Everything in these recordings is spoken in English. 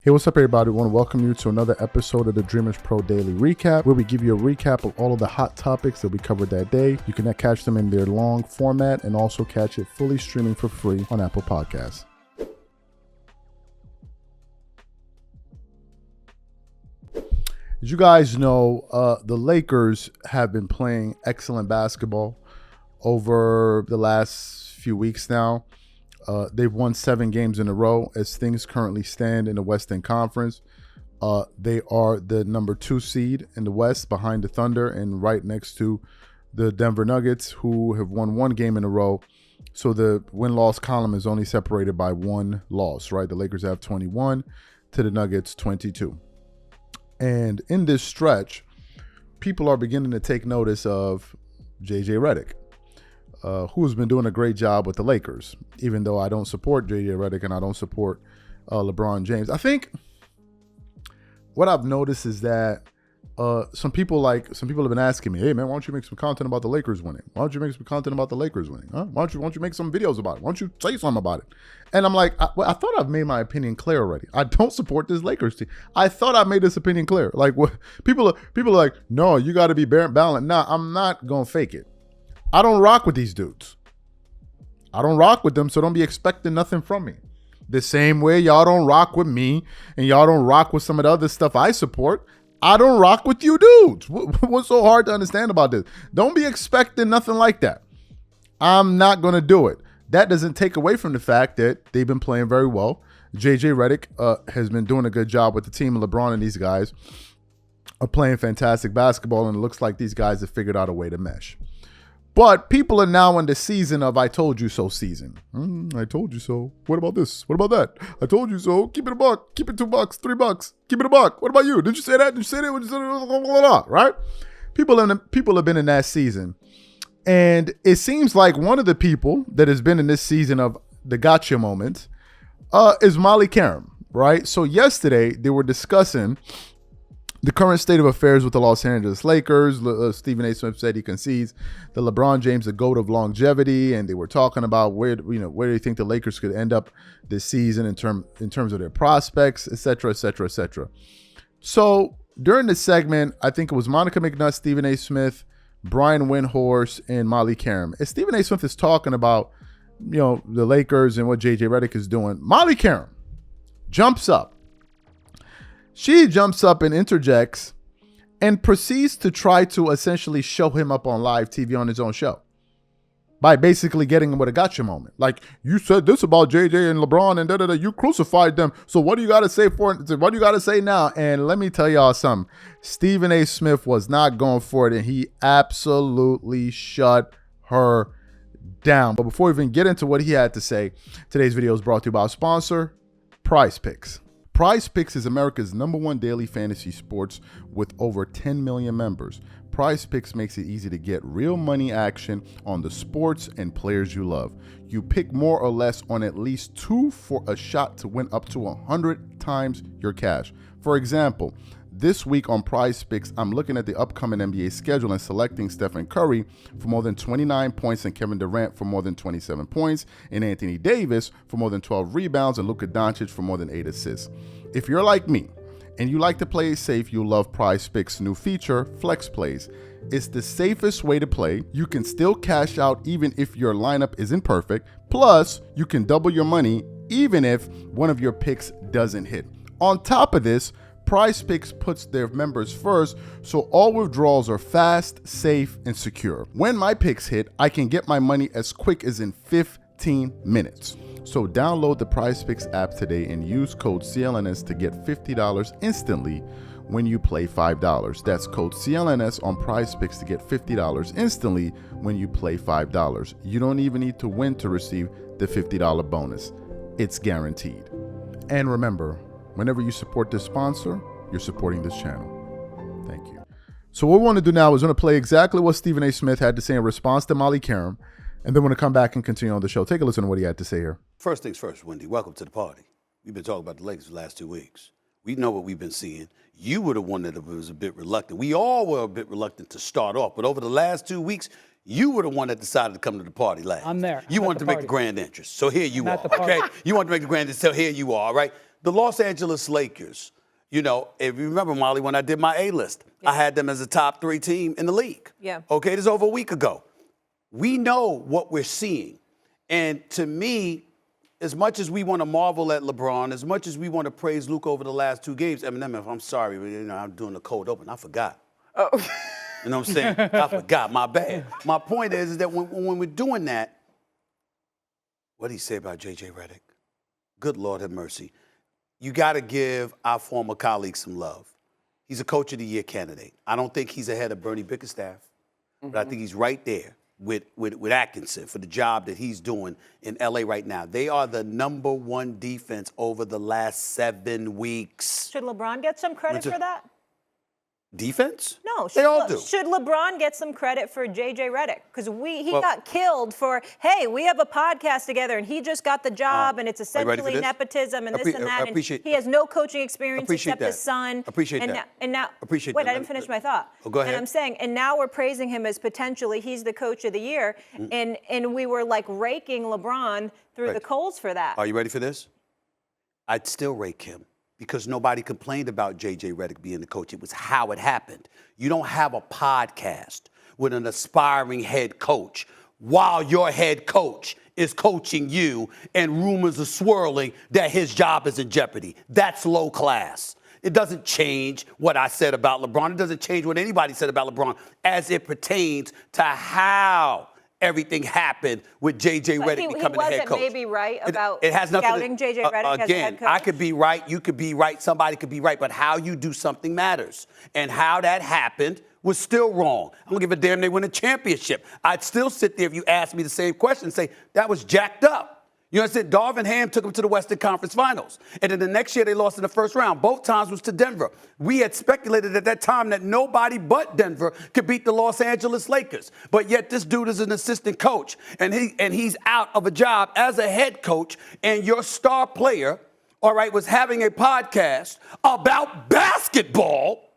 Hey, what's up, everybody? I want to welcome you to another episode of the Dreamers Pro Daily Recap, where we give you a recap of all of the hot topics that we covered that day. You can catch them in their long format and also catch it fully streaming for free on Apple Podcasts. As you guys know, the Lakers have been playing excellent basketball over the last few weeks now. They've won 7 games in a row as things currently stand in the Western Conference. They are the number 2 seed in the West behind the Thunder and right next to the Denver Nuggets, who have won 1 game in a row. So the win-loss column is only separated by 1 loss, right? The Lakers have 21 to the Nuggets 22. And in this stretch, people are beginning to take notice of J.J. Redick, who's been doing a great job with the Lakers, even though I don't support J.J. Redick and I don't support LeBron James. I think what I've noticed is that some people have been asking me, hey, man, why don't you make some content about the Lakers winning? Why don't you make some content about the Lakers winning? Huh? Why don't you make some videos about it? Why don't you say something about it? And I'm like, I thought I've made my opinion clear already. I don't support this Lakers team. I thought I made this opinion clear. Like, what people are like, no, you got to be balanced. Nah, I'm not going to fake it. I don't rock with these dudes. I don't rock with them, so don't be expecting nothing from me. The same way y'all don't rock with me and y'all don't rock with some of the other stuff I support, I don't rock with you dudes. What's so hard to understand about this? Don't be expecting nothing like that. I'm not going to do it. That doesn't take away from the fact that they've been playing very well. J.J. Redick has been doing a good job with the team. LeBron and these guys are playing fantastic basketball, and it looks like these guys have figured out a way to mesh. But people are now in the season of I told you so season. I told you so. What about this? What about that? I told you so. Keep it $1. Keep it $2, $3. Keep it $1. What about you? Did you say that? Did you say that? What did you say? Right? People have been in that season. And it seems like one of the people that has been in this season of the gotcha moment is Molly Karam, right? So yesterday they were discussing the current state of affairs with the Los Angeles Lakers. Stephen A. Smith said he concedes that LeBron James the GOAT of longevity, and they were talking about where do you think the Lakers could end up this season in terms of their prospects, et cetera, et cetera, et cetera. So during the segment, I think it was Monica McNutt, Stephen A. Smith, Brian Windhorst, and Molly Karam. As Stephen A. Smith is talking about the Lakers and what J.J. Redick is doing, Molly Karam jumps up. She jumps up and interjects and proceeds to try to essentially show him up on live TV on his own show by basically getting him with a gotcha moment. Like, you said this about JJ and LeBron and da-da-da. You crucified them. So what do you got to say for it? What do you got to say now? And let me tell y'all something. Stephen A. Smith was not going for it, and he absolutely shut her down. But before we even get into what he had to say, today's video is brought to you by our sponsor, PrizePicks. PrizePicks is America's #1 daily fantasy sports with over 10 million members. PrizePicks makes it easy to get real money action on the sports and players you love. You pick more or less on at least 2 for a shot to win up to 100 times your cash. For example, this week on PrizePicks, I'm looking at the upcoming NBA schedule and selecting Stephen Curry for more than 29 points and Kevin Durant for more than 27 points and Anthony Davis for more than 12 rebounds and Luka Doncic for more than 8 assists. If you're like me and you like to play safe, you'll love PrizePicks' new feature, Flex Plays. It's the safest way to play. You can still cash out even if your lineup isn't perfect. Plus, you can double your money even if one of your picks doesn't hit. On top of this, PrizePicks puts their members first, so all withdrawals are fast, safe, and secure. When my picks hit, I can get my money as quick as in 15 minutes. So download the PrizePicks app today and use code CLNS to get $50 instantly when you play $5. That's code CLNS on PrizePicks to get $50 instantly when you play $5. You don't even need to win to receive the $50 bonus. It's guaranteed. And remember, whenever you support this sponsor, you're supporting this channel. Thank you. So what we want to do now is going to play exactly what Stephen A. Smith had to say in response to Molly Karam, and then we're going to come back and continue on the show. Take a listen to what he had to say here. First things first, Wendy, welcome to the party. We've been talking about the Lakers the last 2 weeks. We know what we've been seeing. You were the one that was a bit reluctant. We all were a bit reluctant to start off, but over the last 2 weeks, you were the one that decided to come to the party last. I'm there. You wanted to make the grand entrance, so here you are, okay? You wanted to make the grand entrance, so here you are, right? The Los Angeles Lakers, you know, if you remember, Molly, when I did my A-list, I had them as a top 3 team in the league. Yeah. Okay, this is over a week ago. We know what we're seeing. And to me, as much as we want to marvel at LeBron, as much as we want to praise Luke over the last 2 games, Eminem, I'm sorry, you know, I'm doing the cold open. I forgot. Oh. You know what I'm saying? I forgot. My bad. My point is that when we're doing that, what did he say about J.J. Redick? Good Lord have mercy. You got to give our former colleagues some love. He's a Coach of the Year candidate. I don't think he's ahead of Bernie Bickerstaff, but I think he's right there with Atkinson for the job that he's doing in L.A. right now. They are the #1 defense over the last 7 weeks. Should LeBron get some credit for that? Defense? No, they all do. Should LeBron get some credit for J.J. Redick? Because he got killed for, hey, we have a podcast together, and he just got the job, and it's essentially nepotism and this and that, and he has no coaching experience except his son. Appreciate that. And now, appreciate wait, that. I didn't finish my thought. Oh, go ahead. And I'm saying, and now we're praising him as potentially he's the Coach of the Year, and we were like raking LeBron through the coals for that. Are you ready for this? I'd still rake him, because nobody complained about J.J. Redick being the coach. It was how it happened. You don't have a podcast with an aspiring head coach while your head coach is coaching you and rumors are swirling that his job is in jeopardy. That's low class. It doesn't change what I said about LeBron. It doesn't change what anybody said about LeBron as it pertains to how everything happened with J.J. Redick becoming the head coach. He wasn't maybe right about it has nothing scouting J.J. Redick as a head coach? I could be right, you could be right, somebody could be right, but how you do something matters. And how that happened was still wrong. I don't give a damn they win a championship. I'd still sit there if you asked me the same question and say, that was jacked up. You understand? Redick and Ham took them to the Western Conference Finals. And then the next year they lost in the first round. Both times was to Denver. We had speculated at that time that nobody but Denver could beat the Los Angeles Lakers. But yet this dude is an assistant coach. And he's out of a job as a head coach. And your star player, all right, was having a podcast about basketball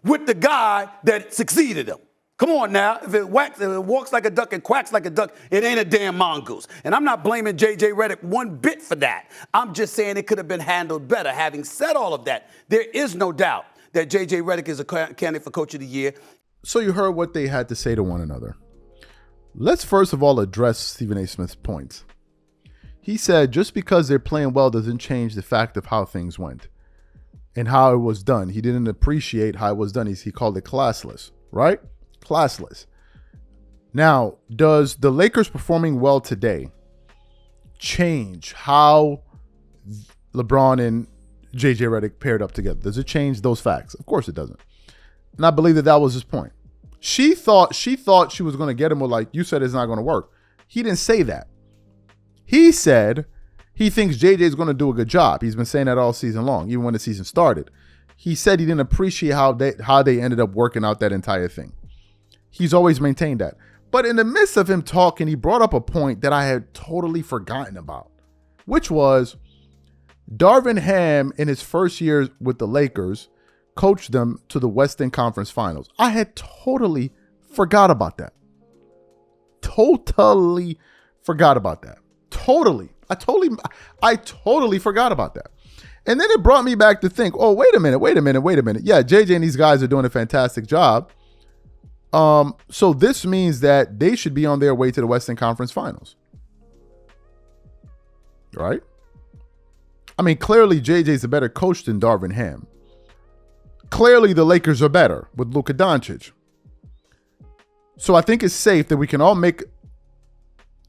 with the guy that succeeded him. Come on now. If it walks like a duck and quacks like a duck, it ain't a damn mongoose. And I'm not blaming J.J. Redick one bit for that. I'm just saying it could have been handled better. Having said all of that, there is no doubt that J.J. Redick is a candidate for Coach of the Year. So you heard what they had to say to one another. Let's first of all address Stephen A. Smith's points. He said just because they're playing well doesn't change the fact of how things went and how it was done. He didn't appreciate how it was done. He called it classless, right? Classless. Now, does the Lakers performing well today change how LeBron and J.J. Redick paired up together? Does it change those facts? Of course it doesn't. And I believe that was his point. She thought she was going to get him with, like, you said it's not going to work. He didn't say that. He said he thinks J.J. is going to do a good job. He's been saying that all season long, even when the season started. He said he didn't appreciate how they ended up working out that entire thing. He's always maintained that. But in the midst of him talking, he brought up a point that I had totally forgotten about, which was Redick Ham in his first year with the Lakers coached them to the Western Conference Finals. I had totally forgot about that. Totally forgot about that. Totally. I totally forgot about that. And then it brought me back to think, oh, wait a minute. Yeah, JJ and these guys are doing a fantastic job. So this means that they should be on their way to the Western Conference Finals. Right? I mean, clearly JJ's a better coach than Redick Ham. Clearly the Lakers are better with Luka Doncic. So I think it's safe that we can all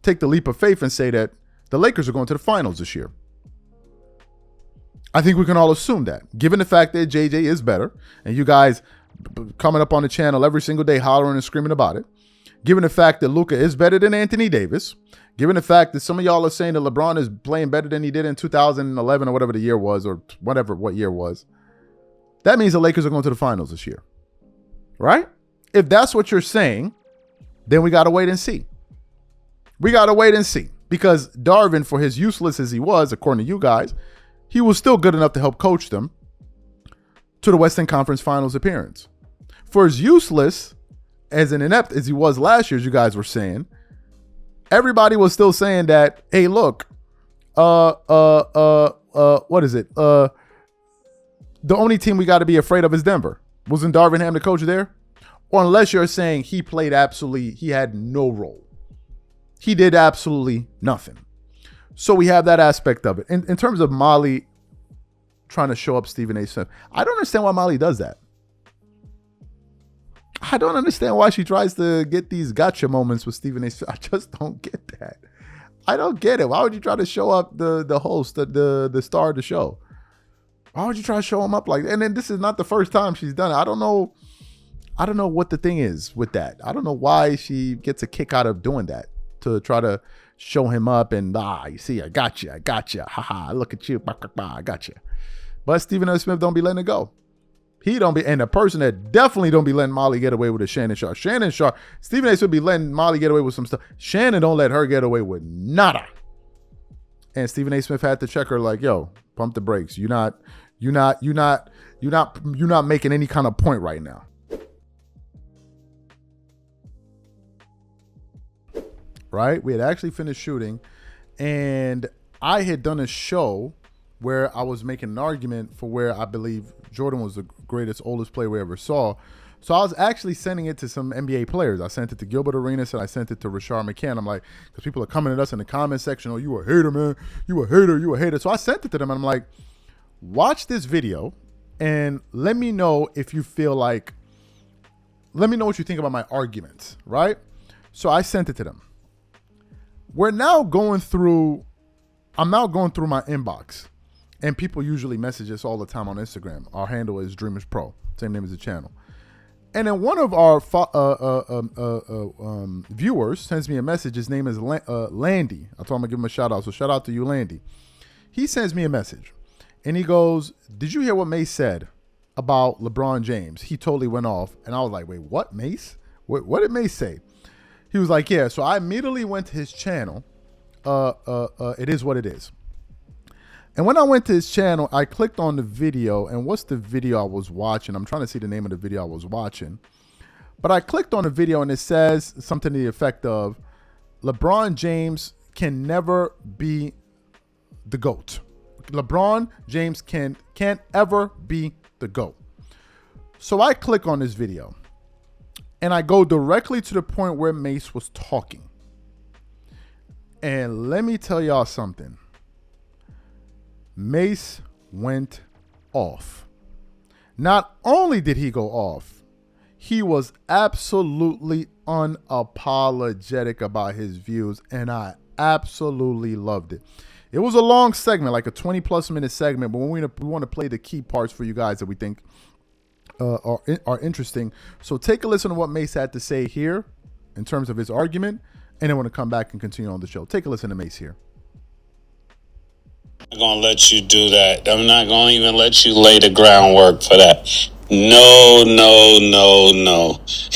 take the leap of faith and say that the Lakers are going to the finals this year. I think we can all assume that, given the fact that JJ is better, and you guys coming up on the channel every single day hollering and screaming about it, given the fact that Luka is better than Anthony Davis, given the fact that some of y'all are saying that LeBron is playing better than he did in 2011 or whatever the year was, or what year was, that means the Lakers are going to the finals this year, right? If that's what you're saying, then we got to wait and see. We got to wait and see, because Darvin, for as useless as he was, according to you guys, he was still good enough to help coach them to the Western Conference Finals appearance. For as useless as an inept as he was last year, as you guys were saying, everybody was still saying that, hey, look, what is it? The only team we got to be afraid of is Denver. Wasn't Darvin Ham the coach there? Or unless you're saying he had no role. He did absolutely nothing. So we have that aspect of it. In terms of Molly trying to show up Stephen A. Smith, I don't understand why Molly does that. I don't understand why she tries to get these gotcha moments with Stephen A. Smith. I just don't get that. I don't get it. Why would you try to show up the host, the star of the show? Why would you try to show him up like that? And then this is not the first time she's done it. I don't know what the thing is with that. I don't know why she gets a kick out of doing that, to try to show him up and, you see, I got you. Haha, look at you. I got you. But Stephen A. Smith don't be letting it go. He don't be, and the person that definitely don't be letting Molly get away with is Shannon Sharp. Stephen A. Smith be letting Molly get away with some stuff. Shannon don't let her get away with nada. And Stephen A. Smith had to check her like, yo, pump the brakes. You're not making any kind of point right now. Right? We had actually finished shooting, and I had done a show where I was making an argument for where I believe Jordan was the greatest, oldest player we ever saw. So I was actually sending it to some NBA players. I sent it to Gilbert Arenas and I sent it to Rashard McCann. I'm like, because people are coming at us in the comment section, oh, you a hater, man. You a hater. So I sent it to them and I'm like, watch this video and let me know if you feel like, let me know what you think about my arguments, right? So I sent it to them. I'm now going through my inbox, and people usually message us all the time on Instagram. Our handle is Dreamers Pro, same name as the channel. And then one of our viewers sends me a message. His name is Landy. I told him I'm gonna give him a shout out. So shout out to you, Landy. He sends me a message, and he goes, "Did you hear what Mase said about LeBron James? He totally went off." And I was like, "Wait, what, Mase? What did Mase say?" He was like, "Yeah." So I immediately went to his channel. It is what it is. And when I went to his channel, I clicked on the video. And what's the video I was watching? I'm trying to see the name of the video I was watching. But I clicked on the video and it says something to the effect of, LeBron James can never be the GOAT. LeBron James can't ever be the GOAT. So I click on this video. And I go directly to the point where Mase was talking. And let me tell y'all something. Mase went off. Not only did he go off, he was absolutely unapologetic about his views, and I absolutely loved it. It was a long segment, like a 20-plus minute segment, but we want to play the key parts for you guys that we think are interesting. So take a listen to what Mase had to say here in terms of his argument, and then want to come back and continue on the show. Take a listen to Mase here. I'm not going to let you do that. I'm not going to even let you lay the groundwork for that. No.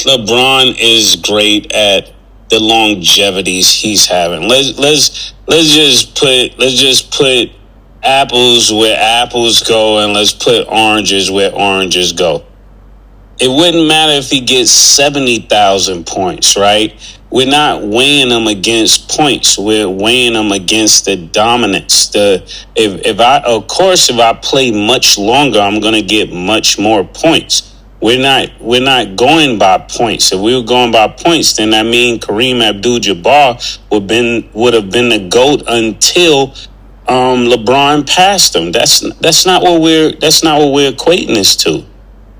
LeBron is great at the longevities he's having. Let's just put apples where apples go, and let's put oranges where oranges go. It wouldn't matter if he gets 70,000 points, right? We're not weighing them against points. We're weighing them against the dominance. If I play much longer, I'm going to get much more points. We're not going by points. If we were going by points, then that means Kareem Abdul-Jabbar would have been the GOAT until LeBron passed him. That's not what we're equating this to.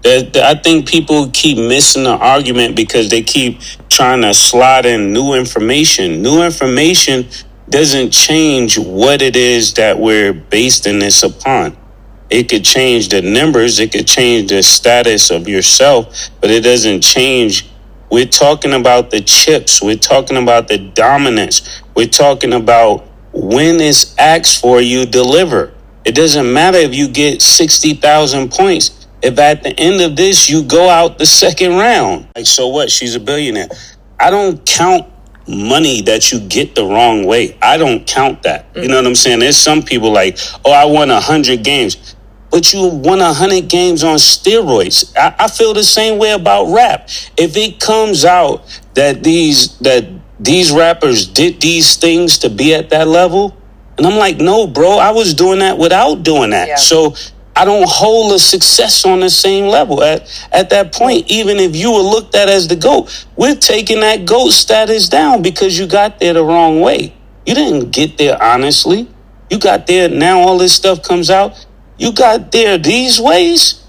I think people keep missing the argument because they keep trying to slide in new information. New information doesn't change what it is that we're basing this upon. It could change the numbers, it could change the status of yourself, but it doesn't change. We're talking about the chips. We're talking about the dominance. We're talking about when it's asked for, you deliver. It doesn't matter if you get 60,000 points. If at the end of this, you go out the second round, like, so what? She's a billionaire. I don't count money that you get the wrong way. I don't count that. You know what I'm saying? There's some people like, oh, I won 100 games. But you won 100 games on steroids. I feel the same way about rap. If it comes out that these rappers did these things to be at that level, And I'm like, no, bro, I was doing that without doing that. Yeah. So I don't hold a success on the same level. At that point, even if you were looked at as the GOAT, we're taking that GOAT status down because you got there the wrong way. You didn't get there honestly. You got there, now all this stuff comes out. You got there these ways?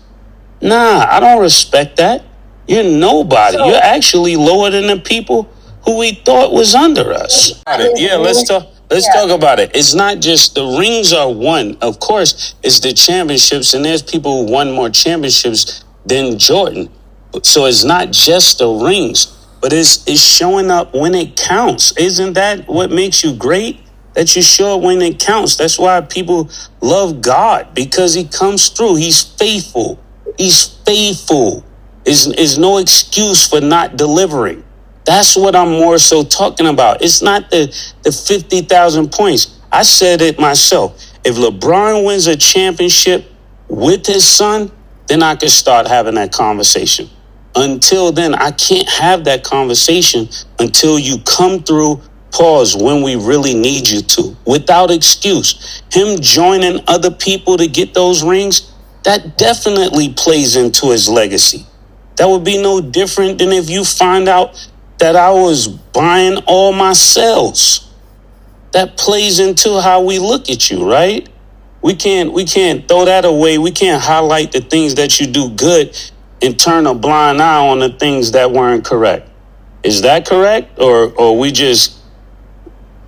Nah, I don't respect that. You're nobody. You're actually lower than the people who we thought was under us. Yeah, let's talk. Let's talk about it. It's not just the rings are won. Of course, it's the championships, and there's people who won more championships than Jordan. So it's not just the rings, but it's showing up when it counts. Isn't that what makes you great? That you show up when it counts. That's why people love God, because he comes through. He's faithful. He's faithful. Is no excuse for not delivering. That's what I'm more so talking about. It's not the 50,000 points. I said it myself. If LeBron wins a championship with his son, then I can start having that conversation. Until then, I can't have that conversation until you come through, pause, when we really need you to, without excuse. Him joining other people to get those rings, that definitely plays into his legacy. That would be no different than if you find out that I was buying all my sales. That plays into how we look at you, right? We can't throw that away. We can't highlight the things that you do good and turn a blind eye on the things that weren't correct. Is that correct? Or we just,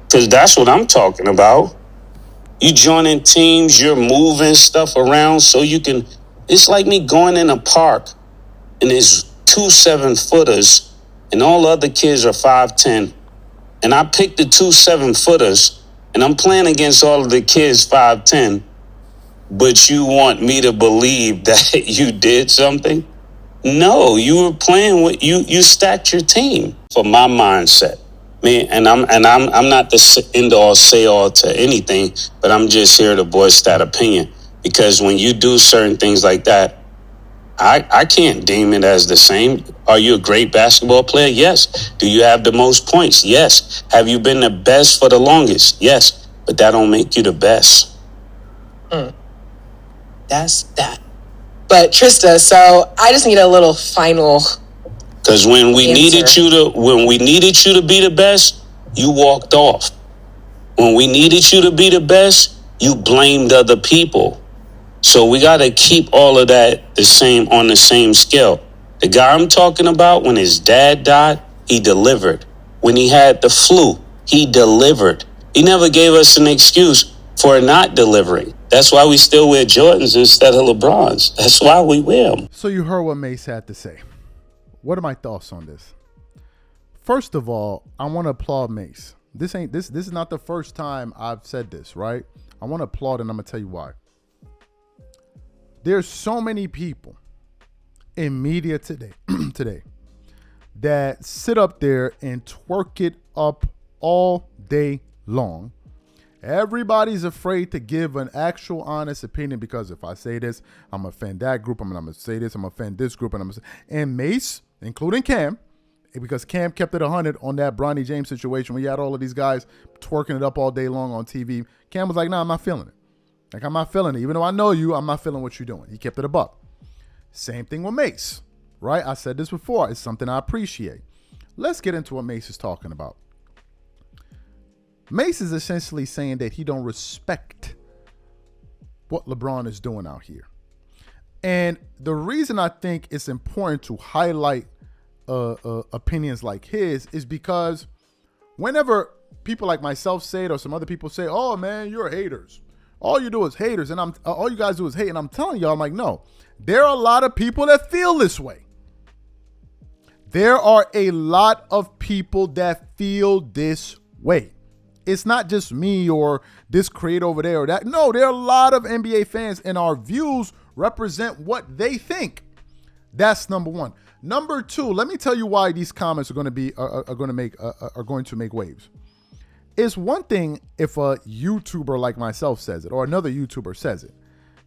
because that's what I'm talking about. You joining teams, you're moving stuff around so you can, it's like me going in a park and there's 2 7-footers and all the other kids are 5'10", and I picked the 2 7-footers, and I'm playing against all of the kids 5'10", but you want me to believe that you did something? No, you were playing with you stacked your team for my mindset. Man, and I'm not the end all say all to anything, but I'm just here to voice that opinion, because when you do certain things like that, I can't deem it as the same. Are you a great basketball player? Yes. Do you have the most points? Yes. Have you been the best for the longest? Yes. But that don't make you the best. That's that. But Trista, so I just need a little final. Because when we needed you to be the best, you walked off. When we needed you to be the best, you blamed other people. So we got to keep all of that on the same scale. The guy I'm talking about, when his dad died, he delivered. When he had the flu, he delivered. He never gave us an excuse for not delivering. That's why we still wear Jordans instead of LeBrons. That's why we wear them. So you heard what Mase had to say. What are my thoughts on this? First of all, I want to applaud Mase. This is not the first time I've said this, right? I want to applaud, and I'm going to tell you why. There's so many people in media today that sit up there and twerk it up all day long. Everybody's afraid to give an actual honest opinion, because if I say this, I'm going to offend that group. I'm going to say this, I'm going to offend this group. And Mase, including Cam, because Cam kept it 100 on that Bronny James situation where you had all of these guys twerking it up all day long on TV. Cam was like, nah, I'm not feeling it. Like, I'm not feeling it. Even though I know you, I'm not feeling what you're doing. He kept it a buck. Same thing with Mase, right? I said this before. It's something I appreciate. Let's get into what Mase is talking about. Mase is essentially saying that he don't respect what LeBron is doing out here. And the reason I think it's important to highlight opinions like his is because whenever people like myself say it, or some other people say, oh man, you're haters. All you do is haters, and all you guys do is hate. And I'm telling y'all, I'm like, no, there are a lot of people that feel this way. There are a lot of people that feel this way. It's not just me or this creator over there or that. No, there are a lot of NBA fans, and our views represent what they think. That's number one. Number two, let me tell you why these comments are going to make waves. It's one thing if a YouTuber like myself says it, or another YouTuber says it.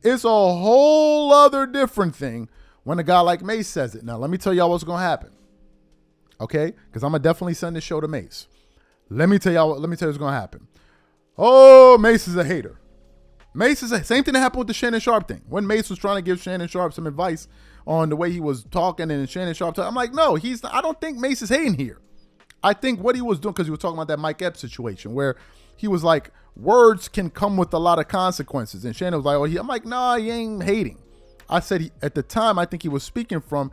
It's a whole other different thing when a guy like Mase says it. Now, let me tell y'all what's going to happen. Okay? Because I'm going to definitely send this show to Mase. Let me tell you what's going to happen. Oh, Mase is a hater. Mase is same thing that happened with the Shannon Sharp thing. When Mase was trying to give Shannon Sharp some advice on the way he was talking, and Shannon Sharp, I'm like, no, I don't think Mase is hating here. I think what he was doing, because he was talking about that Mike Epps situation where he was like, words can come with a lot of consequences. And Shannon was like, oh, I'm like, nah, he ain't hating. I said at the time, I think he was speaking from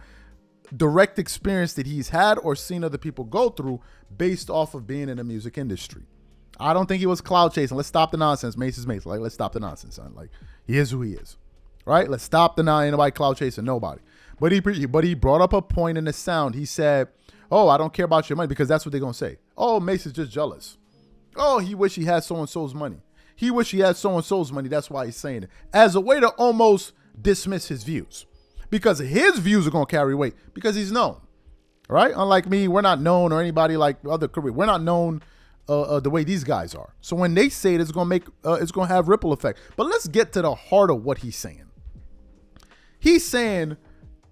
direct experience that he's had or seen other people go through based off of being in the music industry. I don't think he was cloud chasing. Let's stop the nonsense. Mase is Mase. Like, let's stop the nonsense, son. Like, he is who he is. Right? Let's stop the nonsense. Ain't nobody cloud chasing nobody. But he brought up a point in the sound. He said, oh, I don't care about your money, because that's what they're going to say. Oh, Mase is just jealous. Oh, he wish he had so-and-so's money. He wish he had so-and-so's money. That's why he's saying it. As a way to almost dismiss his views. Because his views are going to carry weight. Because he's known. Right? Unlike me, we're not known, or anybody like other career. We're not known the way these guys are. So when they say it, it's going to have ripple effect. But let's get to the heart of what he's saying. He's saying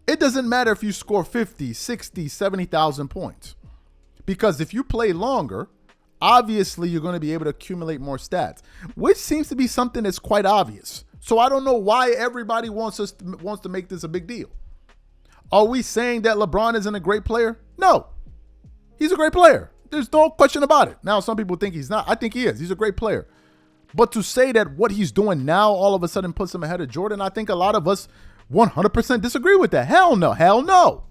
it doesn't matter if you score 50, 60, 70,000 points. Because if you play longer, obviously you're going to be able to accumulate more stats, which seems to be something that's quite obvious. So I don't know why everybody wants to make this a big deal. Are we saying that LeBron isn't a great player? No. He's a great player. There's no question about it. Now, some people think he's not. I think he is. He's a great player. But to say that what he's doing now all of a sudden puts him ahead of Jordan, I think a lot of us 100% disagree with that. Hell no. Hell no.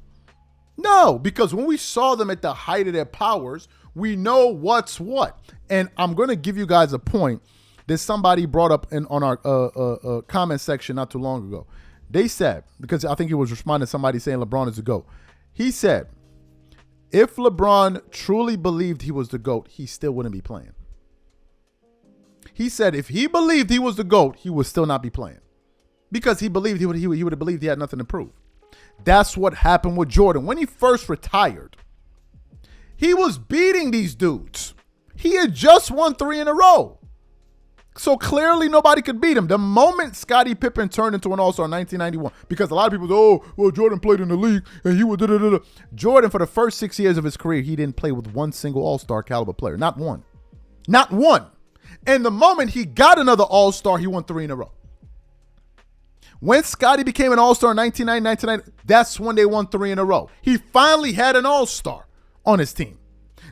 No, because when we saw them at the height of their powers, we know what's what. And I'm going to give you guys a point that somebody brought up on our comment section not too long ago. They said, because I think he was responding to somebody saying LeBron is the GOAT. He said, if LeBron truly believed he was the GOAT, he still wouldn't be playing. He said if he believed he was the GOAT, he would still not be playing. Because he believed he would have believed he had nothing to prove. That's what happened with Jordan. When he first retired, he was beating these dudes. He had just won 3 in a row. So clearly nobody could beat him. The moment Scottie Pippen turned into an all-star in 1991, because a lot of people say, oh, well, Jordan played in the league and he was da-da-da-da. Jordan, for the first 6 years of his career, he didn't play with one single all-star caliber player. Not one. Not one. And the moment he got another all-star, he won 3 in a row. When Scottie became an all-star in 1990, that's when they won 3 in a row. He finally had an all-star on his team.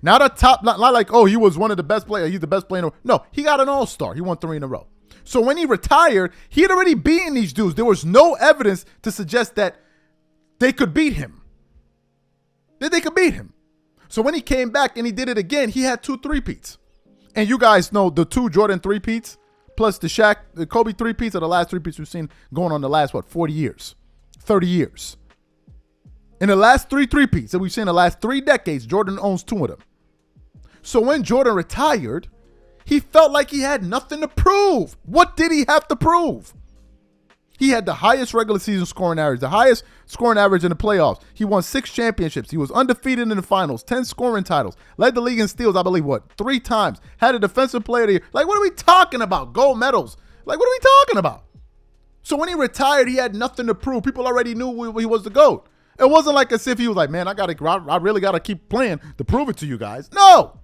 Not a top, not like, oh, he was one of the best players. He's the best player. No, he got an all-star. He won 3 in a row. So when he retired, he had already beaten these dudes. There was no evidence to suggest that they could beat him. That they could beat him. So when he came back and he did it again, he had 2 3-peats. And you guys know the 2 Jordan 3-peats plus the Kobe 3-peats are the last 3-peats we've seen going on the last, 40 years, 30 years. In the last 3 3-peats that we've seen in the last 3 decades, Jordan owns 2 of them. So when Jordan retired, he felt like he had nothing to prove. What did he have to prove? He had the highest regular season scoring average, the highest scoring average in the playoffs. He won 6 championships. He was undefeated in the finals, 10 scoring titles, led the league in steals, I believe, 3 times, had a defensive player of the year. Like, what are we talking about? Gold medals. Like, what are we talking about? So when he retired, he had nothing to prove. People already knew he was the GOAT. It wasn't like as if he was like, man, I really got to keep playing to prove it to you guys. No.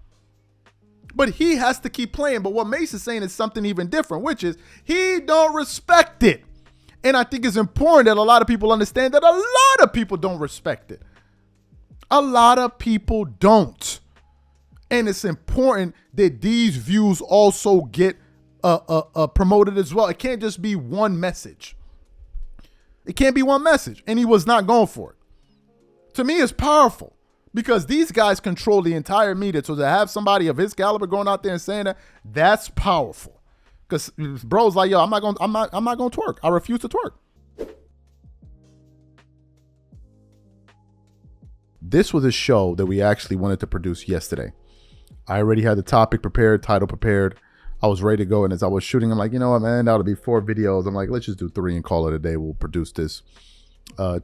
But he has to keep playing. But what Mase is saying is something even different, which is he don't respect it. And I think it's important that a lot of people understand that a lot of people don't respect it. A lot of people don't. And it's important that these views also get promoted as well. It can't just be one message. It can't be one message. And he was not going for it. To me, it's powerful. Because these guys control the entire media. So to have somebody of his caliber going out there and saying that, that's powerful. Because bro's like, yo, I'm not gonna twerk. I refuse to twerk. This was a show that we actually wanted to produce yesterday. I already had the topic prepared, title prepared. I was ready to go. And as I was shooting, I'm like, you know what, man, that'll be 4 videos. I'm like, let's just do 3 and call it a day. We'll produce this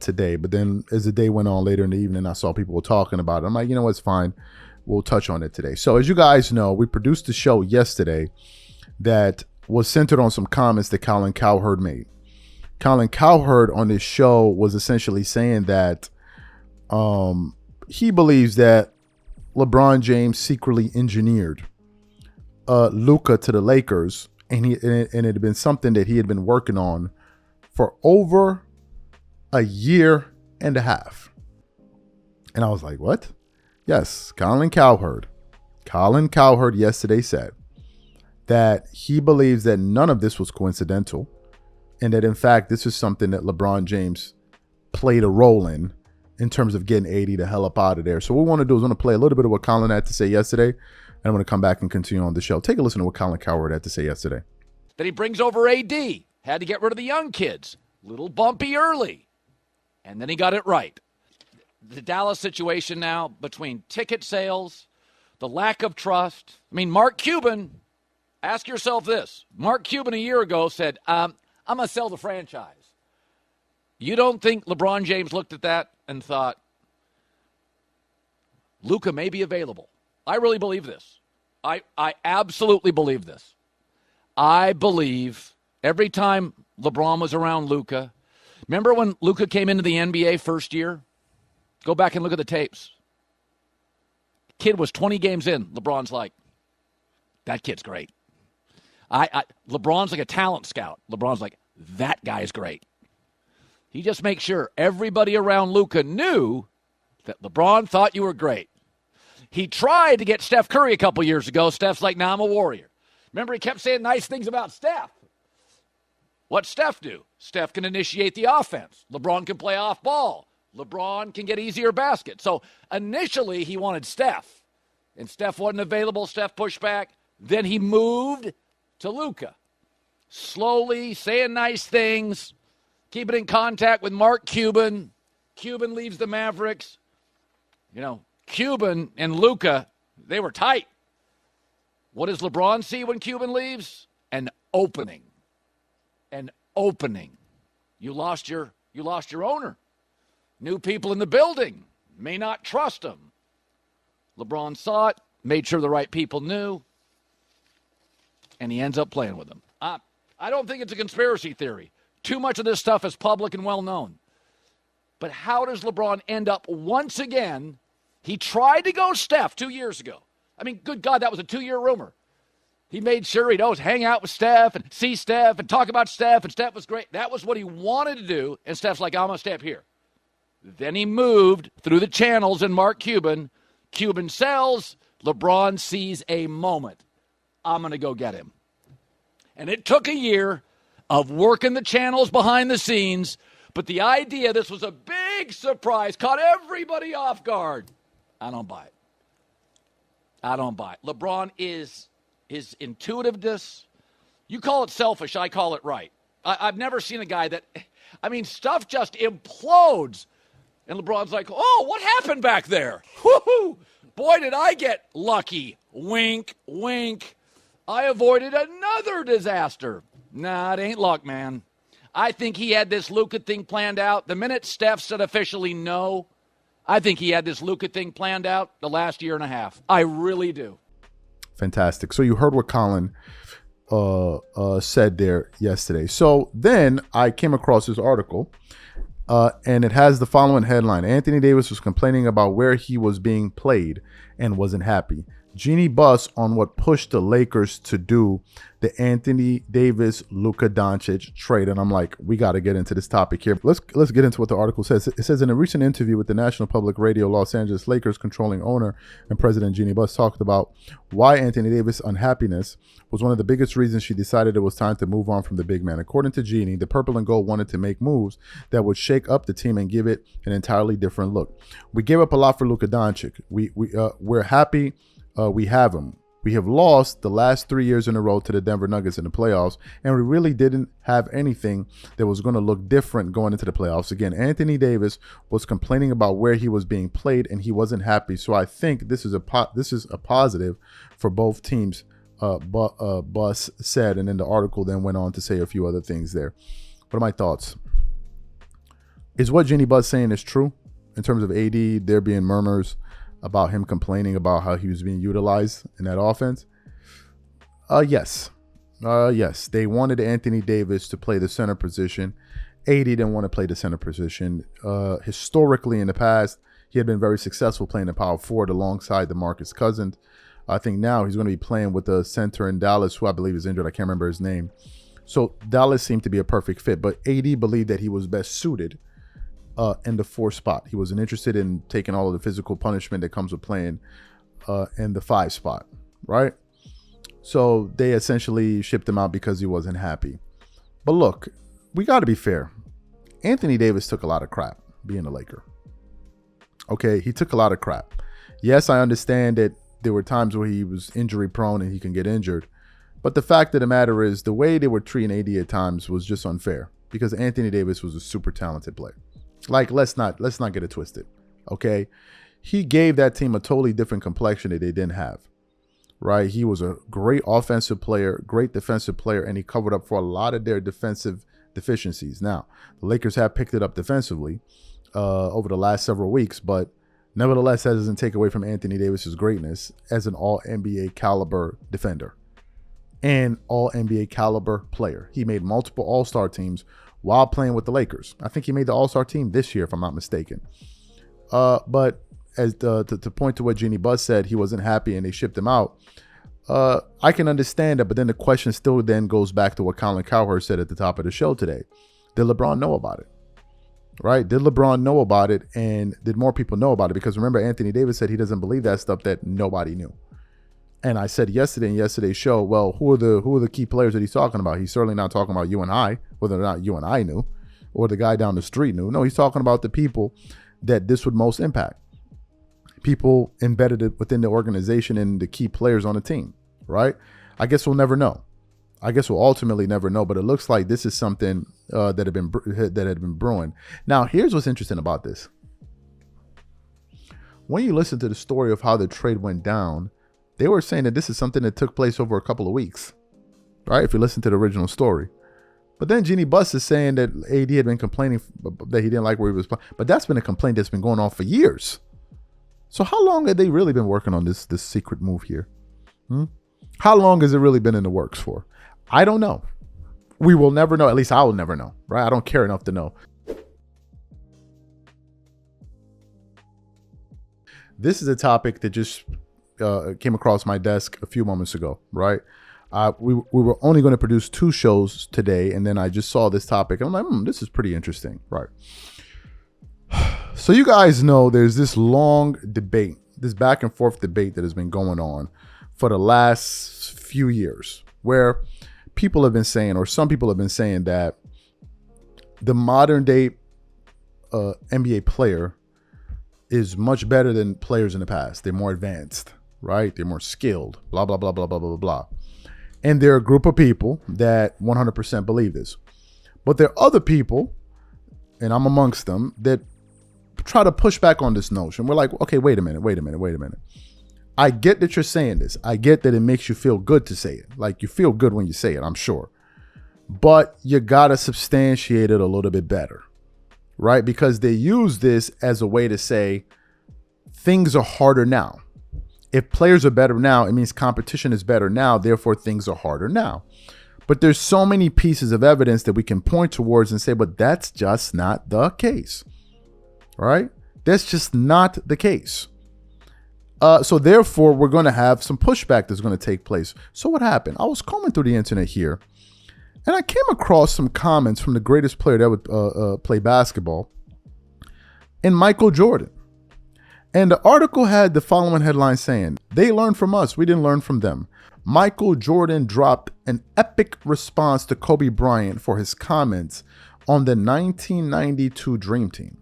today. But then as the day went on later in the evening, I saw people were talking about it. I'm like, you know what's fine. We'll touch on it today. So as you guys know, we produced a show yesterday that was centered on some comments that Colin Cowherd made. Colin Cowherd on this show was essentially saying that he believes that LeBron James secretly engineered Luka to the Lakers, and it had been something that he had been working on for over a year and a half. And I was like, what? Yes, Colin Cowherd yesterday said that he believes that none of this was coincidental, and that in fact this is something that LeBron James played a role in terms of getting AD the hell up out of there. So what we want to do is want to play a little bit of what Colin had to say yesterday, and I'm going to come back and continue on the show. Take a listen to what Colin Cowherd had to say yesterday. Then he brings over AD, had to get rid of the young kids, little bumpy early, and then he got it right. The Dallas situation now, between ticket sales, the lack of trust. I mean, Mark Cuban, ask yourself this. Mark Cuban a year ago said, I'm going to sell the franchise. You don't think LeBron James looked at that and thought, Luka may be available? I really believe this. I absolutely believe this. I believe every time LeBron was around Luka, remember when Luka came into the NBA first year? Go back and look at the tapes. Kid was 20 games in. LeBron's like, that kid's great. LeBron's like a talent scout. LeBron's like, that guy's great. He just makes sure everybody around Luka knew that LeBron thought you were great. He tried to get Steph Curry a couple years ago. Steph's like, nah, I'm a warrior. Remember, he kept saying nice things about Steph. What's Steph do? Steph can initiate the offense. LeBron can play off ball. LeBron can get easier baskets. So initially he wanted Steph, and Steph wasn't available. Steph pushed back. Then he moved to Luka. Slowly saying nice things, keeping in contact with Mark Cuban. Cuban leaves the Mavericks. You know, Cuban and Luka, they were tight. What does LeBron see when Cuban leaves? An opening. An opening. You lost your owner. New people in the building may not trust him. LeBron saw it, made sure the right people knew, and he ends up playing with them. I don't think it's a conspiracy theory. Too much of this stuff is public and well known. But how does LeBron end up once again? He tried to go Steph 2 years ago. I mean, good God, that was a 2-year rumor. He made sure he'd always hang out with Steph and see Steph and talk about Steph, and Steph was great. That was what he wanted to do, and Steph's like, I'm going to stay up here. Then he moved through the channels and Mark Cuban. Cuban sells. LeBron sees a moment. I'm going to go get him. And it took a year of working the channels behind the scenes, but the idea this was a big surprise caught everybody off guard. I don't buy it. I don't buy it. LeBron is his intuitiveness. You call it selfish. I call it right. I've never seen a guy that, I mean, stuff just implodes. And LeBron's like, oh, what happened back there? Woo-hoo! Boy, did I get lucky. Wink, wink. I avoided another disaster. Nah, it ain't luck, man. I think he had this Luka thing planned out. The minute Steph said officially no, I think he had this Luka thing planned out the last year and a half. I really do. Fantastic. So you heard what Colin said there yesterday. So then I came across this article, and it has the following headline. Anthony Davis was complaining about where he was being played and wasn't happy. Jeannie Buss on what pushed the Lakers to do the Anthony Davis Luka Doncic trade. And I'm like, we got to get into this topic here. Let's get into what the article says. It says, in a recent interview with the National Public Radio, Los Angeles Lakers controlling owner and president Jeannie Buss talked about why Anthony Davis' unhappiness was one of the biggest reasons she decided it was time to move on from the big man. According to Jeannie, the Purple and Gold wanted to make moves that would shake up the team and give it an entirely different look. We gave up a lot for Luka Doncic. We're happy we have him. We have lost the last 3 years in a row to the Denver Nuggets in the playoffs, and we really didn't have anything that was going to look different going into the playoffs. Again, Anthony Davis was complaining about where he was being played, and he wasn't happy. So I think this is a positive for both teams, Buss said, and then the article then went on to say a few other things there. What are my thoughts? Is what Jeannie Buss saying is true in terms of AD, there being murmurs about him complaining about how he was being utilized in that offense? Yes. Yes. They wanted Anthony Davis to play the center position. AD didn't want to play the center position. Historically, in the past, he had been very successful playing the power forward alongside DeMarcus Cousins. I think now he's going to be playing with the center in Dallas, who I believe is injured. I can't remember his name. So Dallas seemed to be a perfect fit, but AD believed that he was best suited in the 4 spot. He wasn't interested in taking all of the physical punishment that comes with playing in the 5 spot, right? So they essentially shipped him out because he wasn't happy. But look, we got to be fair. Anthony Davis took a lot of crap being a Laker. Okay, he took a lot of crap. Yes, I understand that there were times where he was injury prone and he can get injured. But the fact of the matter is the way they were treating AD at times was just unfair because Anthony Davis was a super talented player. Like, let's not get it twisted. Okay, he gave that team a totally different complexion that they didn't have. Right, he was a great offensive player, great defensive player, and he covered up for a lot of their defensive deficiencies. Now, the Lakers have picked it up defensively over the last several weeks, but nevertheless, that doesn't take away from Anthony Davis's greatness as an all-NBA caliber defender and all-NBA caliber player. He made multiple all-star teams while playing with the Lakers. I think he made the all-star team this year, if I'm not mistaken. But as to point to what Jeannie Buss said, he wasn't happy and they shipped him out. I can understand that, but then the question still then goes back to what Colin Cowherd said at the top of the show today. Did LeBron know about it? Right? Did LeBron know about it, and did more people know about it? Because remember, Anthony Davis said he doesn't believe that stuff that nobody knew. And I said yesterday in yesterday's show, well, who are the key players that he's talking about? He's certainly not talking about you and I, whether or not you and I knew, or the guy down the street knew. No, he's talking about the people that this would most impact. People embedded within the organization and the key players on the team, right? I guess we'll never know. I guess we'll ultimately never know, but it looks like this is something that had been brewing. Now, here's what's interesting about this. When you listen to the story of how the trade went down, they were saying that this is something that took place over a couple of weeks, right? If you listen to the original story. But then Jeannie Buss is saying that AD had been complaining that he didn't like where he was playing. But that's been a complaint that's been going on for years. So how long have they really been working on this secret move here? How long has it really been in the works for? I don't know. We will never know. At least I will never know, right? I don't care enough to know. This is a topic that just came across my desk a few moments ago, right? We were only going to produce 2 shows today, and then I just saw this topic, and I'm like, this is pretty interesting, right? So you guys know there's this long debate, this back and forth debate that has been going on for the last few years, where people have been saying, or some people have been saying, that the modern day NBA player is much better than players in the past. They're more advanced, right? They're more skilled, blah, blah, blah, blah, blah, blah, blah. And there are a group of people that 100% believe this. But there are other people, and I'm amongst them, that try to push back on this notion. We're like, okay, wait a minute. I get that you're saying this. I get that it makes you feel good to say it. Like, you feel good when you say it, I'm sure. But you got to substantiate it a little bit better, right? Because they use this as a way to say things are harder now. If players are better now, it means competition is better now. Therefore, things are harder now. But there's so many pieces of evidence that we can point towards and say, but that's just not the case, right? That's just not the case. So therefore, we're going to have some pushback that's going to take place. So what happened? I was combing through the internet here, and I came across some comments from the greatest player that would play basketball, and Michael Jordan. And the article had the following headline saying, "They learned from us, we didn't learn from them. Michael Jordan dropped an epic response to Kobe Bryant for his comments on the 1992 Dream Team."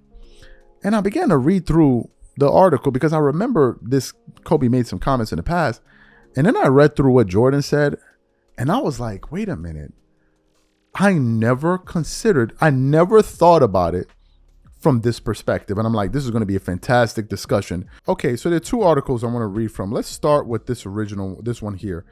And I began to read through the article because I remember this Kobe made some comments in the past. And then I read through what Jordan said, and I was like, wait a minute. I never thought about it from this perspective. And I'm like, this is going to be a fantastic discussion. Okay, so there are 2 articles I want to read from. Let's start with this one here.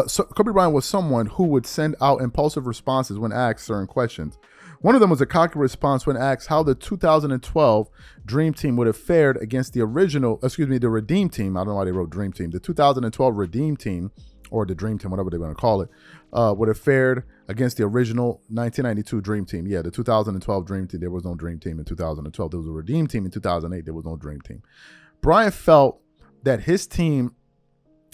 So Kobe Bryant was someone who would send out impulsive responses when asked certain questions. One of them was a cocky response when asked how the 2012 Dream Team would have fared against the Redeem Team. I don't know why they wrote Dream Team. The 2012 Redeem Team, or the Dream Team, whatever they want to call it, would have fared against the original 1992 Dream Team. Yeah, the 2012 Dream Team, there was no Dream Team in 2012. There was a Redeem Team in 2008. There was no Dream Team. Bryant felt that his team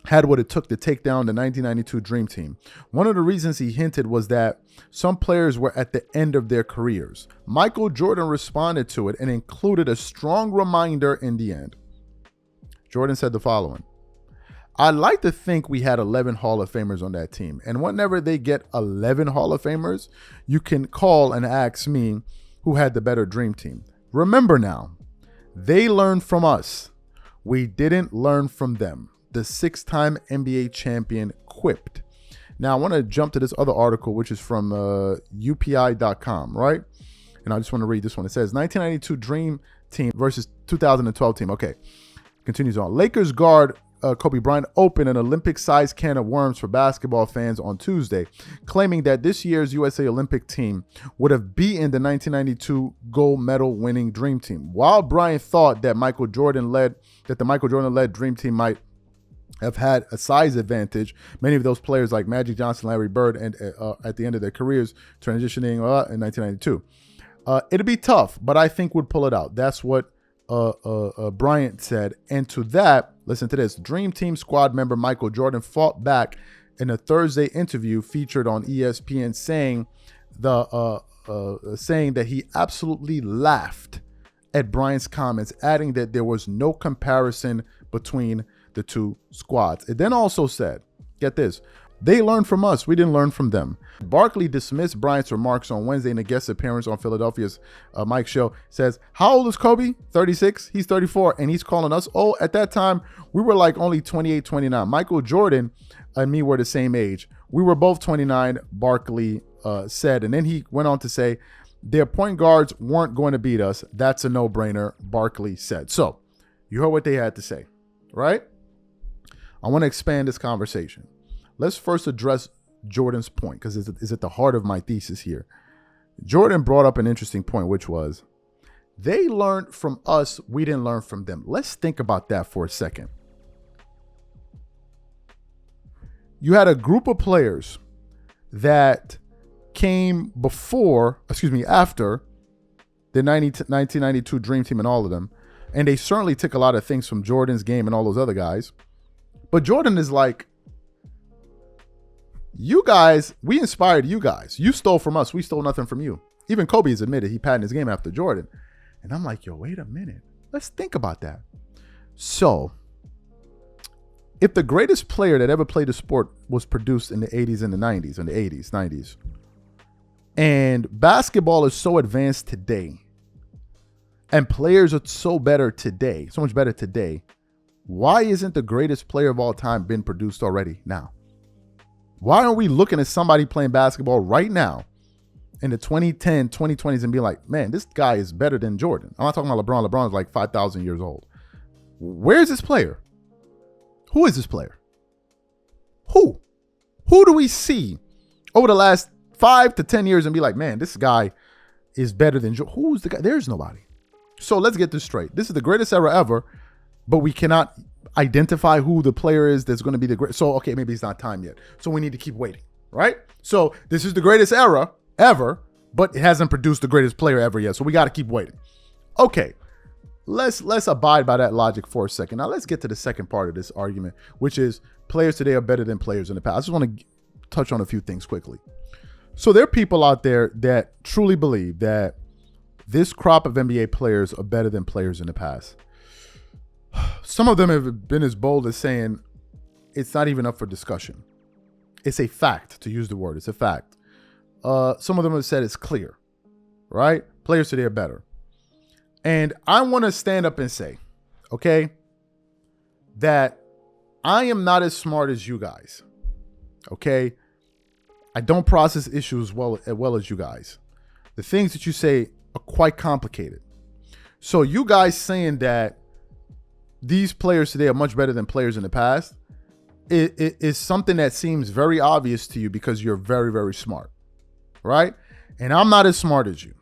had what it took to take down the 1992 Dream Team. One of the reasons he hinted was that some players were at the end of their careers. Michael Jordan responded to it and included a strong reminder in the end. Jordan said the following: "I'd like to think we had 11 Hall of Famers on that team, and whenever they get 11 Hall of Famers, you can call and ask me who had the better Dream Team. Remember now, they learned from us. We didn't learn from them," the 6-time NBA champion quipped. Now, I want to jump to this other article, which is from UPI.com, right? And I just want to read this one. It says, 1992 Dream Team versus 2012 team. Okay, continues on. Lakers guard Kobe Bryant opened an Olympic-sized can of worms for basketball fans on Tuesday, claiming that this year's USA Olympic team would have beaten the 1992 gold medal winning Dream Team. While Bryant thought that the Michael Jordan-led Dream Team might have had a size advantage, many of those players like Magic Johnson, Larry Bird, and at the end of their careers transitioning in 1992. It'd be tough, but I think we'd pull it out. That's what Bryant said. And to that, listen to this. Dream Team squad member Michael Jordan fought back in a Thursday interview featured on ESPN, saying that he absolutely laughed at Bryant's comments, adding that there was no comparison between the two squads. It then also said, get this, "They learned from us. We didn't learn from them." Barkley dismissed Bryant's remarks on Wednesday in a guest appearance on Philadelphia's Mike Show. Says, "How old is Kobe? 36. He's 34. And he's calling us old. At that time, we were like only 28, 29. Michael Jordan and me were the same age. We were both 29, Barkley said." And then he went on to say, "Their point guards weren't going to beat us. That's a no-brainer," Barkley said. So you heard what they had to say, right? I want to expand this conversation. Let's first address Jordan's point, because it's at the heart of my thesis here. Jordan brought up an interesting point, which was, they learned from us, we didn't learn from them. Let's think about that for a second. You had a group of players that came after the 1992 Dream Team and all of them, and they certainly took a lot of things from Jordan's game and all those other guys. But Jordan is like, you guys, we inspired you guys. You stole from us. We stole nothing from you. Even Kobe has admitted he patented his game after Jordan. And I'm like, yo, wait a minute. Let's think about that. So, if the greatest player that ever played the sport was produced in the 80s and the 90s, in the 80s, 90s, and basketball is so advanced today, and players are so much better today, why isn't the greatest player of all time been produced already now? Why aren't we looking at somebody playing basketball right now in the 2010, 2020s and be like, man, this guy is better than Jordan? I'm not talking about LeBron. LeBron is like 5,000 years old. Where's this player? Who is this player? Who do we see over the last 5 to 10 years and be like, man, this guy is better than Jordan? Who's the guy? There's nobody. So let's get this straight. This is the greatest era ever, but we cannot identify who the player is that's going to be the great. So, okay, maybe it's not time yet. So we need to keep waiting, right? So this is the greatest era ever, but it hasn't produced the greatest player ever yet. So we got to keep waiting. Okay, let's abide by that logic for a second. Now let's get to the second part of this argument, which is players today are better than players in the past. I just want to touch on a few things quickly. So there are people out there that truly believe that this crop of NBA players are better than players in the past. Some of them have been as bold as saying it's not even up for discussion. It's a fact, to use the word. It's a fact. Some of them have said it's clear, right? Players today are better. And I want to stand up and say, okay, that I am not as smart as you guys, okay? I don't process issues as well as you guys. The things that you say are quite complicated. So you guys saying that these players today are much better than players in the past, it is something that seems very obvious to you because you're very, very smart, right? And I'm not as smart as you.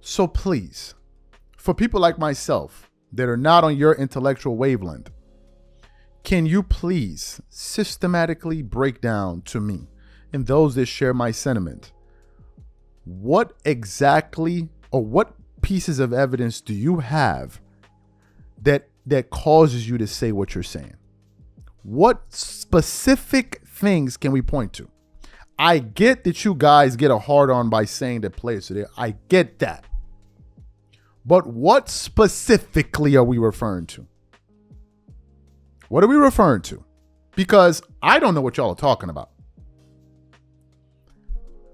So please, for people like myself that are not on your intellectual wavelength, can you please systematically break down to me and those that share my sentiment, what exactly or what pieces of evidence do you have that causes you to say what you're saying? What specific things can we point to? I get that you guys get a hard on by saying that players today. I get that. But what specifically are we referring to? What are we referring to? Because I don't know what y'all are talking about.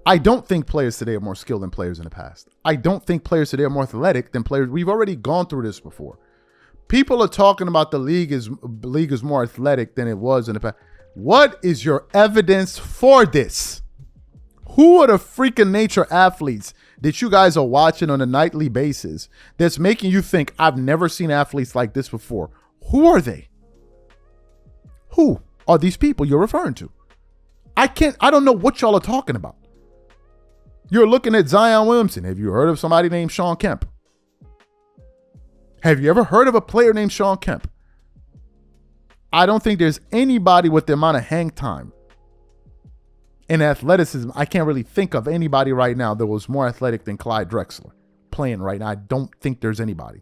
I don't think players today are more skilled than players in the past. I don't think players today are more athletic than players. We've already gone through this before. People are talking about the league is more athletic than it was in the past. What is your evidence for this? Who are the freaking nature athletes that you guys are watching on a nightly basis that's making you think, I've never seen athletes like this before? Who are they? Who are these people you're referring to? I don't know what y'all are talking about. You're looking at Zion Williamson. Have you heard of somebody named Shawn Kemp? Have you ever heard of a player named Shawn Kemp? I don't think there's anybody with the amount of hang time and athleticism. I can't really think of anybody right now that was more athletic than Clyde Drexler playing right now. I don't think there's anybody.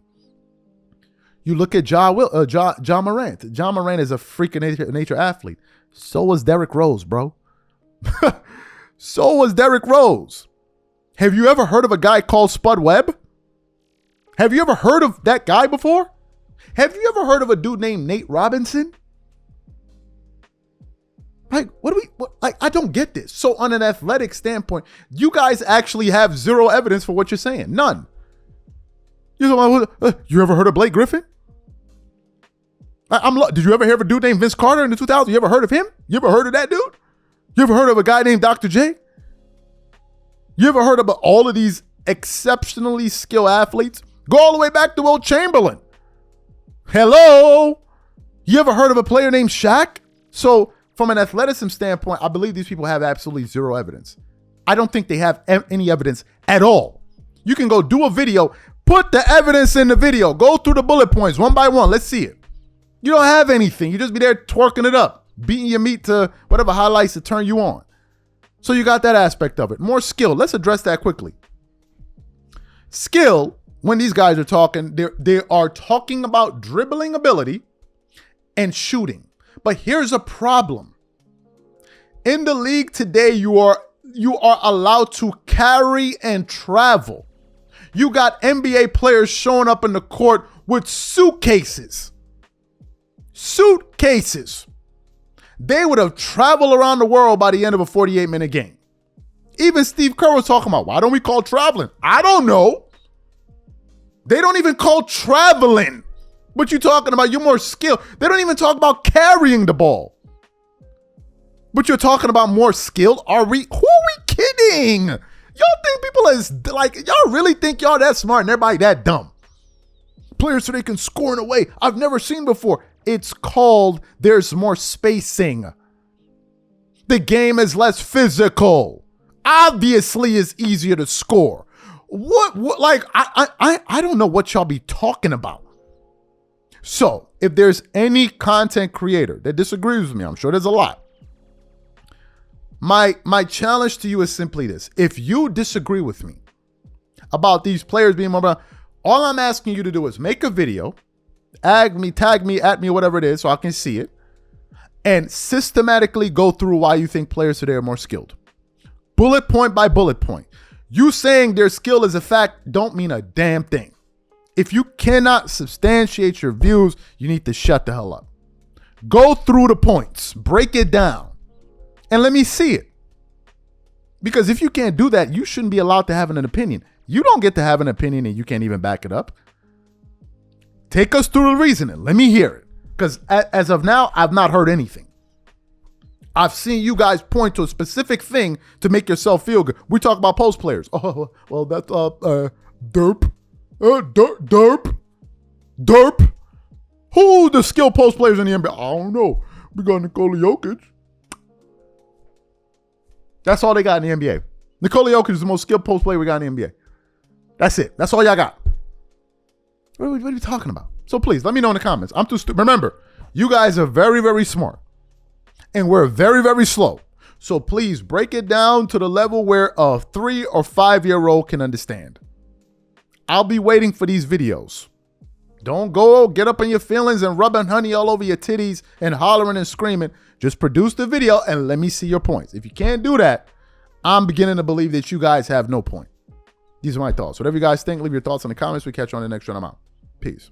You look at John Morant. John Morant is a freaking nature athlete. So was Derrick Rose, bro. So was Derrick Rose. Have you ever heard of a guy called Spud Webb? Have you ever heard of that guy before? Have you ever heard of a dude named Nate Robinson? Like, I don't get this. So on an athletic standpoint, you guys actually have zero evidence for what you're saying. None. You ever heard of Blake Griffin? Did you ever hear of a dude named Vince Carter in the 2000s? You ever heard of him? You ever heard of that dude? You ever heard of a guy named Dr. J? You ever heard about all of these exceptionally skilled athletes? Go all the way back to Will Chamberlain. Hello? You ever heard of a player named Shaq? So from an athleticism standpoint, I believe these people have absolutely zero evidence. I don't think they have any evidence at all. You can go do a video, put the evidence in the video, go through the bullet points one by one. Let's see it. You don't have anything. You just be there twerking it up, beating your meat to whatever highlights to turn you on. So you got that aspect of it. More skill. Let's address that quickly. Skill, when these guys are talking, they are talking about dribbling ability and shooting. But here's a problem. In the league today, you are allowed to carry and travel. You got NBA players showing up in the court with suitcases. Suitcases. They would have traveled around the world by the end of a 48-minute game. Even Steve Kerr was talking about, why don't we call traveling? I don't know. They don't even call traveling. What you talking about? You're more skilled. They don't even talk about carrying the ball. But you're talking about more skilled? Who are we kidding? Y'all think people is like, y'all really think y'all that smart and everybody that dumb? Players so they can score in a way I've never seen before. It's called there's more spacing. The game is less physical. Obviously, it's easier to score. I don't know what y'all be talking about. So if there's any content creator that disagrees with me, I'm sure there's a lot. My challenge to you is simply this. If you disagree with me about these players being more, all I'm asking you to do is make a video, tag me, at me, whatever it is, so I can see it, and systematically go through why you think players today are more skilled. Bullet point by bullet point. You saying their skill is a fact don't mean a damn thing. If you cannot substantiate your views, you need to shut the hell up. Go through the points, break it down, and let me see it. Because if you can't do that, you shouldn't be allowed to have an opinion. You don't get to have an opinion and you can't even back it up. Take us through the reasoning. Let me hear it. Because as of now, I've not heard anything. I've seen you guys point to a specific thing to make yourself feel good. We talk about post players. Oh, well, that's derp. Derp. Who the skilled post players in the NBA? I don't know. We got Nikola Jokic. That's all they got in the NBA. Nikola Jokic is the most skilled post player we got in the NBA. That's it. That's all y'all got. What are we talking about? So please, let me know in the comments. I'm too stupid. Remember, you guys are very, very smart. And we're very, very slow. So please break it down to the level where a 3 or 5 year old can understand. I'll be waiting for these videos. Don't go get up in your feelings and rubbing honey all over your titties and hollering and screaming. Just produce the video and let me see your points. If you can't do that, I'm beginning to believe that you guys have no point. These are my thoughts. Whatever you guys think, leave your thoughts in the comments. We catch you on the next one. I'm out. Peace.